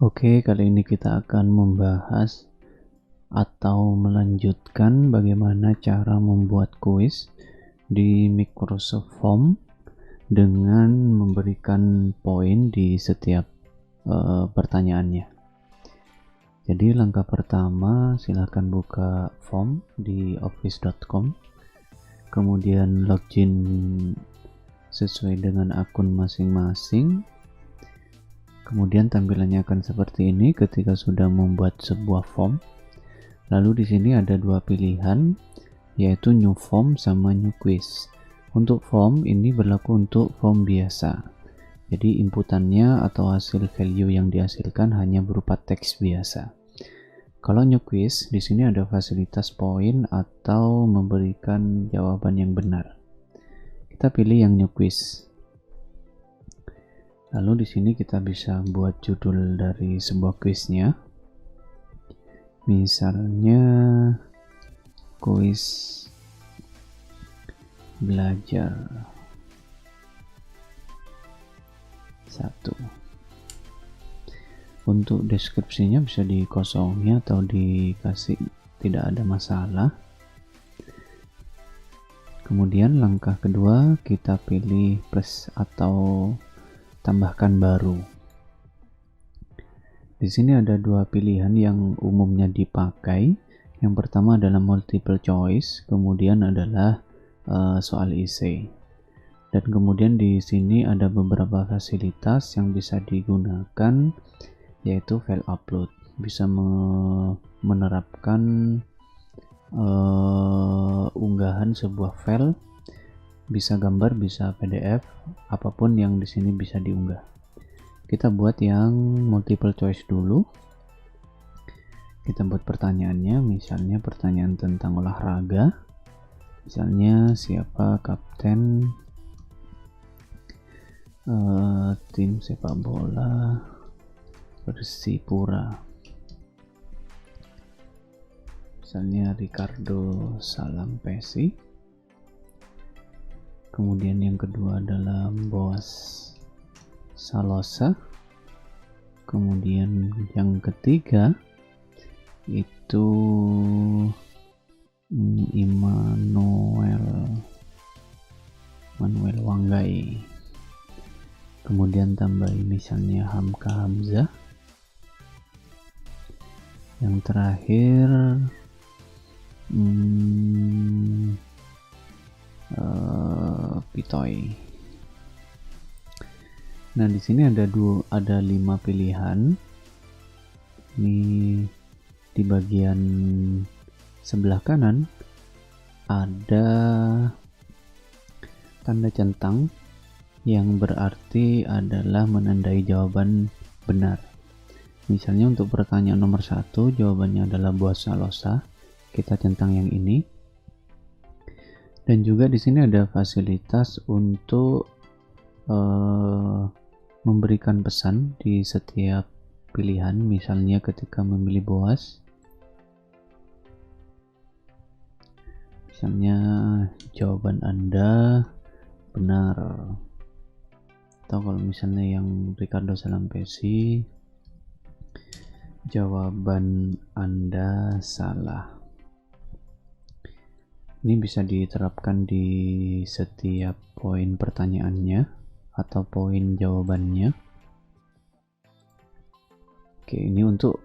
Oke, kali ini kita akan membahas atau melanjutkan bagaimana cara membuat kuis di Microsoft Form dengan memberikan poin di setiap pertanyaannya. Jadi langkah pertama, silahkan buka form di office.com, kemudian login sesuai dengan akun masing-masing. Kemudian tampilannya akan seperti ini ketika sudah membuat sebuah form. Lalu di sini ada dua pilihan, yaitu new form sama new quiz. Untuk form ini berlaku untuk form biasa. Jadi inputannya atau hasil value yang dihasilkan hanya berupa teks biasa. Kalau new quiz, di sini ada fasilitas poin atau memberikan jawaban yang benar. Kita pilih yang new quiz. Lalu di sini kita bisa buat judul dari sebuah kuisnya. Misalnya kuis belajar 1. Untuk deskripsinya bisa dikosongi atau dikasih, tidak ada masalah. Kemudian langkah kedua, kita pilih plus atau tambahkan baru. Di sini ada dua pilihan yang umumnya dipakai. Yang pertama adalah multiple choice, kemudian adalah soal essay. Dan kemudian di sini ada beberapa fasilitas yang bisa digunakan, yaitu file upload. Bisa menerapkan unggahan sebuah file, bisa gambar, bisa PDF, apapun yang di sini bisa diunggah. Kita buat yang multiple choice dulu. Kita buat pertanyaannya, misalnya pertanyaan tentang olahraga. Misalnya siapa kapten tim sepak bola Persipura. Misalnya Ricardo Salampesi. Kemudian yang kedua adalah Boas Salosa. Kemudian yang ketiga itu Manuel Wanggai. Kemudian tambah misalnya Hamka Hamzah. Yang terakhir Pitoy. Nah, di sini ada 5 pilihan. Ini di bagian sebelah kanan ada tanda centang yang berarti adalah menandai jawaban benar. Misalnya untuk pertanyaan nomor 1, jawabannya adalah Boas Salosa. Kita centang yang ini. Dan juga di sini ada fasilitas untuk memberikan pesan di setiap pilihan. Misalnya ketika memilih Boas, misalnya jawaban Anda benar. Atau kalau misalnya yang Ricardo Salampesi, jawaban Anda salah. Ini bisa diterapkan di setiap poin pertanyaannya atau poin jawabannya. Oke, ini untuk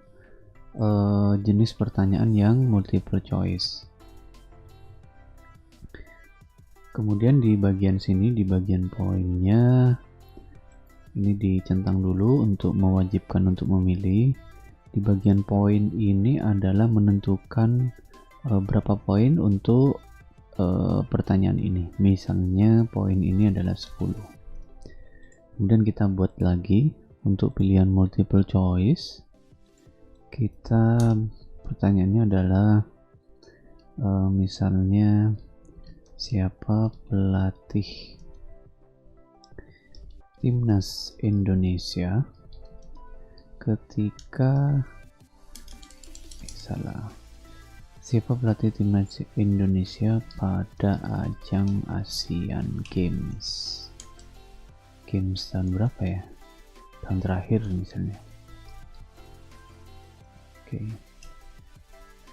jenis pertanyaan yang multiple choice. Kemudian di bagian sini, di bagian poinnya, ini dicentang dulu untuk mewajibkan untuk memilih. Di bagian poin ini adalah menentukan berapa poin untuk pertanyaan ini. Misalnya poin ini adalah 10. Kemudian kita buat lagi untuk pilihan multiple choice. Pertanyaannya adalah misalnya siapa pelatih timnas Indonesia ketika siapa pelatih timnas Indonesia pada ajang Asian Games tahun berapa ya, tahun terakhir misalnya. Oke.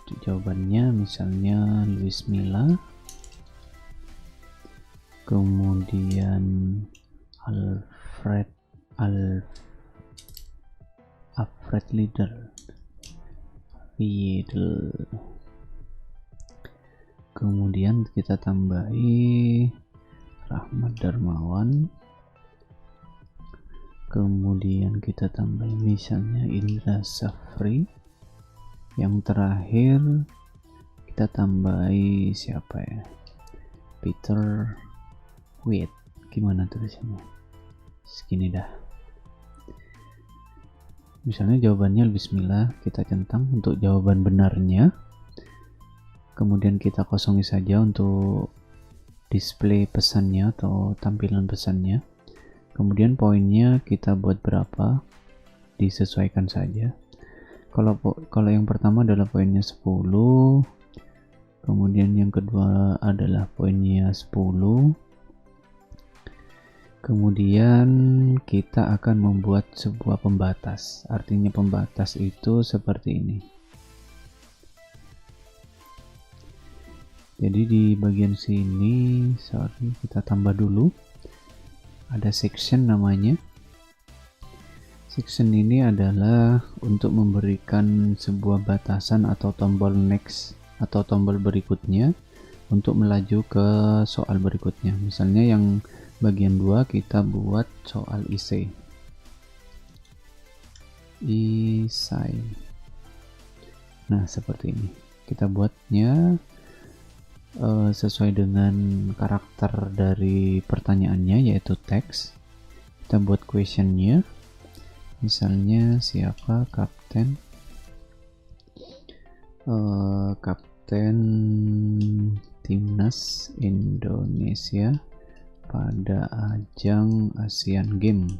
Untuk jawabannya misalnya Luis Milla, kemudian Alfred Riedel, kemudian kita tambahi Rahmat Darmawan, kemudian kita tambahi misalnya Indra Safri, yang terakhir kita tambahi siapa ya, Peter Witt. Gimana tulisannya? Segini dah. Misalnya jawabannya Luis Milla, kita centang untuk jawaban benarnya, kemudian kita kosongi saja untuk display pesannya atau tampilan pesannya, kemudian poinnya kita buat berapa, disesuaikan saja. Kalau yang pertama adalah poinnya 10, kemudian yang kedua adalah poinnya 10, kemudian kita akan membuat sebuah pembatas. Artinya pembatas itu seperti ini. Jadi di bagian sini, kita tambah dulu. Ada section namanya. Section ini adalah untuk memberikan sebuah batasan atau tombol next atau tombol berikutnya untuk melaju ke soal berikutnya. Misalnya yang bagian 2 kita buat soal isai. Nah, seperti ini. Kita buatnya sesuai dengan karakter dari pertanyaannya, yaitu teks. Kita buat questionnya, misalnya siapa kapten timnas Indonesia pada ajang Asian Games.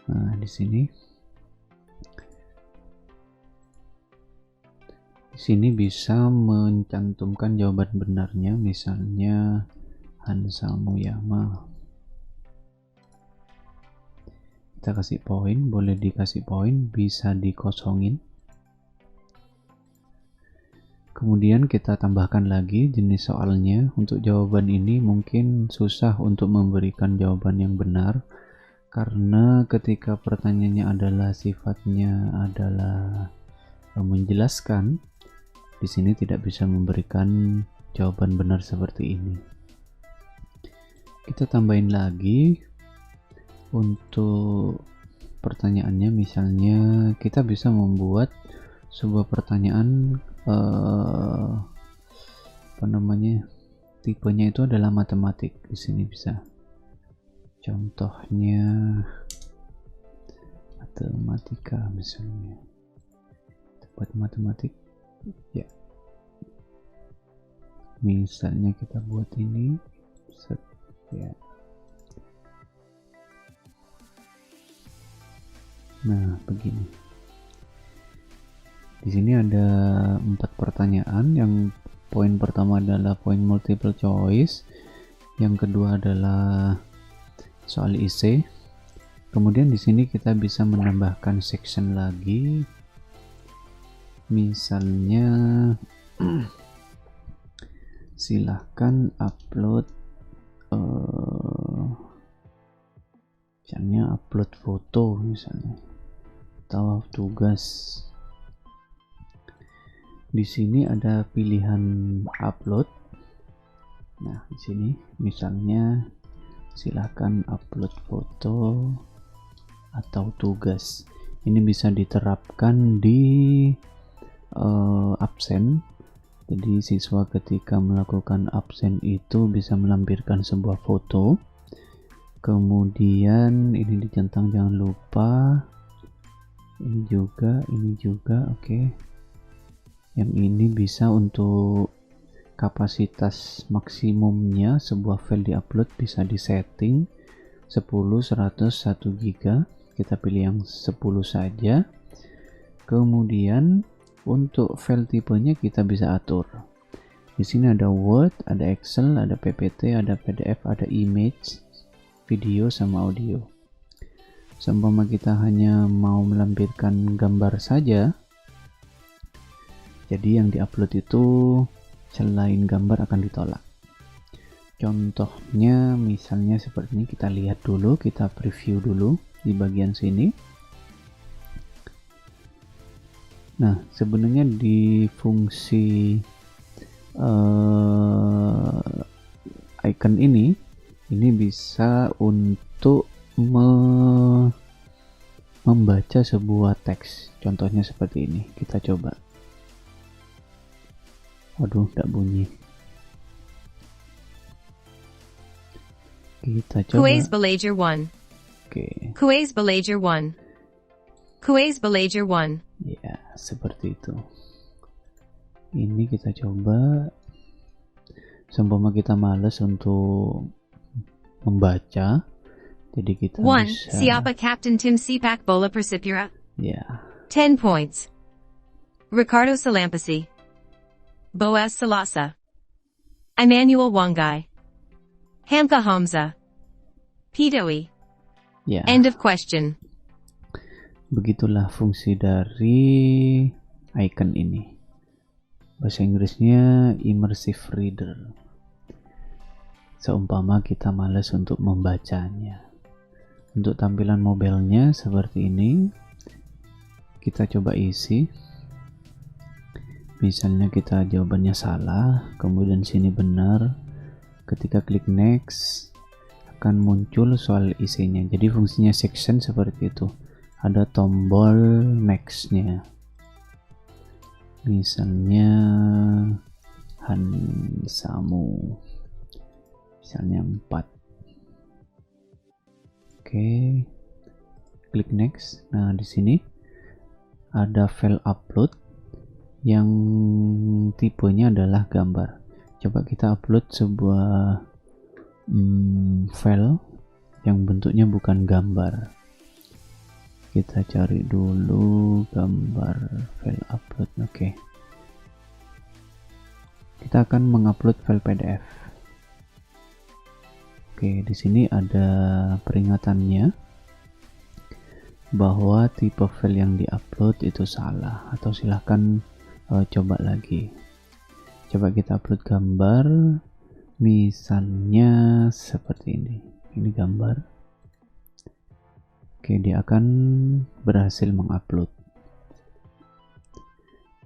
Nah, di sini bisa mencantumkan jawaban benarnya, misalnya Hansa Muyama. Kita kasih poin, boleh dikasih poin, bisa dikosongin. Kemudian kita tambahkan lagi jenis soalnya. Untuk jawaban ini mungkin susah untuk memberikan jawaban yang benar, karena ketika pertanyaannya adalah sifatnya adalah menjelaskan, di sini tidak bisa memberikan jawaban benar seperti ini. Kita tambahin lagi untuk pertanyaannya, misalnya kita bisa membuat sebuah pertanyaan tipenya itu adalah matematik. Di sini bisa contohnya matematika, misalnya buat matematik ya, misalnya kita buat ini ya. Nah, begini. Di sini ada 4 pertanyaan. Yang poin pertama adalah poin multiple choice, yang kedua adalah soal isai. Kemudian di sini kita bisa menambahkan section lagi, misalnya silahkan upload misalnya upload foto misalnya, atau tugas. Di sini ada pilihan upload. Nah, di sini misalnya silahkan upload foto atau tugas. Ini bisa diterapkan di absen. Jadi siswa ketika melakukan absen itu bisa melampirkan sebuah foto. Kemudian ini dicentang, jangan lupa. Ini juga, oke. Yang ini bisa untuk kapasitas maksimumnya sebuah file diupload bisa disetting 10, 100, 1 GB. Kita pilih yang 10 saja. Kemudian untuk file tipenya kita bisa atur. Di sini ada Word, ada Excel, ada PPT, ada PDF, ada image, video sama audio. Seumpama kita hanya mau melampirkan gambar saja, jadi yang diupload itu selain gambar akan ditolak. Contohnya misalnya seperti ini, kita lihat dulu, kita preview dulu di bagian sini. Nah, sebenarnya di fungsi icon ini bisa untuk membaca sebuah teks. Contohnya seperti ini, kita coba. Waduh, tidak bunyi. Kita coba. Kuwais Balager 1. Oke. Kuwais Balager 1. Kuwais Balager 1. Ya, seperti itu. Ini kita coba. Seumpama kita males untuk membaca, jadi kita 1. bisa. Siapa Captain Tim Sipak Bola Persipura? Ya. 10 points. Ricardo Salampasi. Boaz Salasa. Emmanuel Wangai. Hamka Hamza. Pidowi. Ya. End of question. Begitulah fungsi dari icon ini. Bahasa Inggrisnya immersive reader. Seumpama kita malas untuk membacanya. Untuk tampilan mobilnya seperti ini, kita coba isi. Misalnya kita jawabannya salah, kemudian sini benar. Ketika klik next, akan muncul soal isinya. Jadi fungsinya section seperti itu. Ada tombol next-nya. Misalnya Hansamu, misalnya 4. Oke, klik next. Nah, di sini ada file upload yang tipenya adalah gambar. Coba kita upload sebuah file yang bentuknya bukan gambar. Kita cari dulu gambar file upload. Oke. Kita akan mengupload file PDF. Oke, di sini ada peringatannya bahwa tipe file yang diupload itu salah, atau silahkan coba lagi. Coba kita upload gambar, misalnya seperti ini. Ini gambar. Oke, dia akan berhasil mengupload.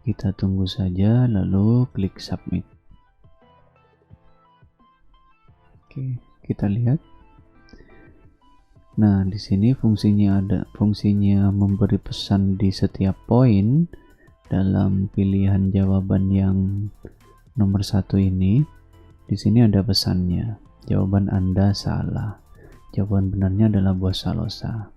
Kita tunggu saja, lalu klik submit. Oke, kita lihat. Nah, di sini fungsinya memberi pesan di setiap poin dalam pilihan jawaban yang nomor 1 ini. Di sini ada pesannya. Jawaban Anda salah. Jawaban benarnya adalah buah salosa.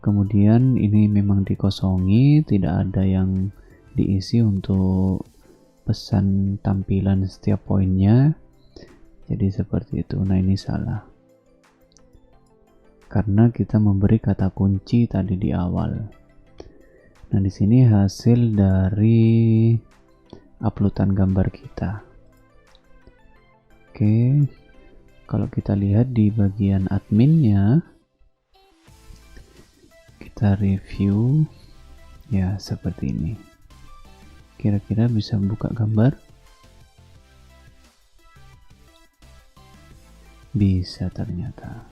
Kemudian ini memang dikosongi, tidak ada yang diisi untuk pesan tampilan setiap poinnya. Jadi seperti itu. Nah, ini salah. Karena kita memberi kata kunci tadi di awal. Nah, di sini hasil dari uploadan gambar kita. Oke. Kalau kita lihat di bagian adminnya, kita review ya seperti ini. Kira-kira bisa buka gambar? Bisa ternyata.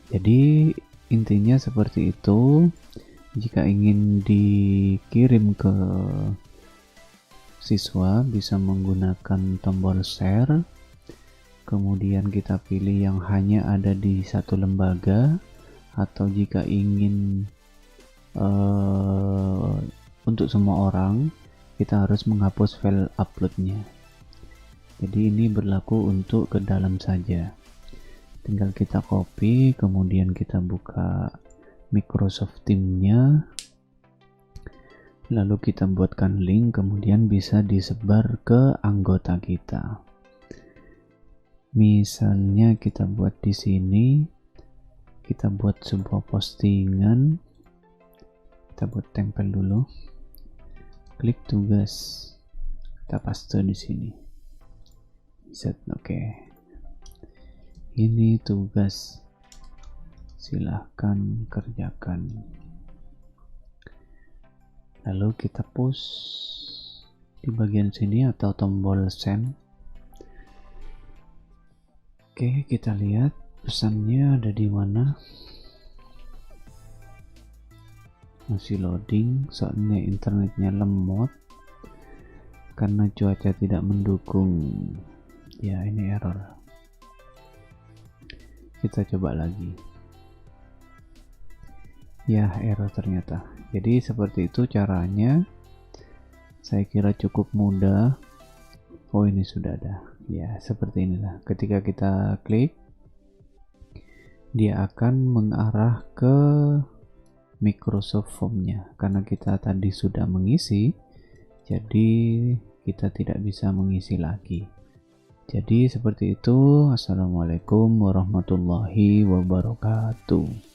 Jadi intinya seperti itu. Jika ingin dikirim ke siswa, bisa menggunakan tombol share. Kemudian kita pilih yang hanya ada di satu lembaga. Atau jika ingin untuk semua orang, kita harus menghapus file uploadnya. Jadi ini berlaku untuk ke dalam saja. Tinggal kita copy, kemudian kita buka Microsoft Teams-nya, lalu kita buatkan link, kemudian bisa disebar ke anggota kita. Misalnya kita buat di sini. Kita buat sebuah postingan, kita buat tempel dulu, klik tugas, kita paste di sini, set. Oke. Ini tugas silahkan kerjakan. Lalu kita push di bagian sini atau tombol send. Oke, kita lihat pesannya ada di mana. Masih loading, soalnya internetnya lemot karena cuaca tidak mendukung. Ya, ini error. Kita coba lagi. Ya, error ternyata. Jadi seperti itu caranya. Saya kira cukup mudah. Oh, ini sudah ada. Ya, seperti inilah. Ketika kita klik, dia akan mengarah ke Microsoft Form-nya. Karena kita tadi sudah mengisi, jadi kita tidak bisa mengisi lagi. Jadi seperti itu. Assalamualaikum warahmatullahi wabarakatuh.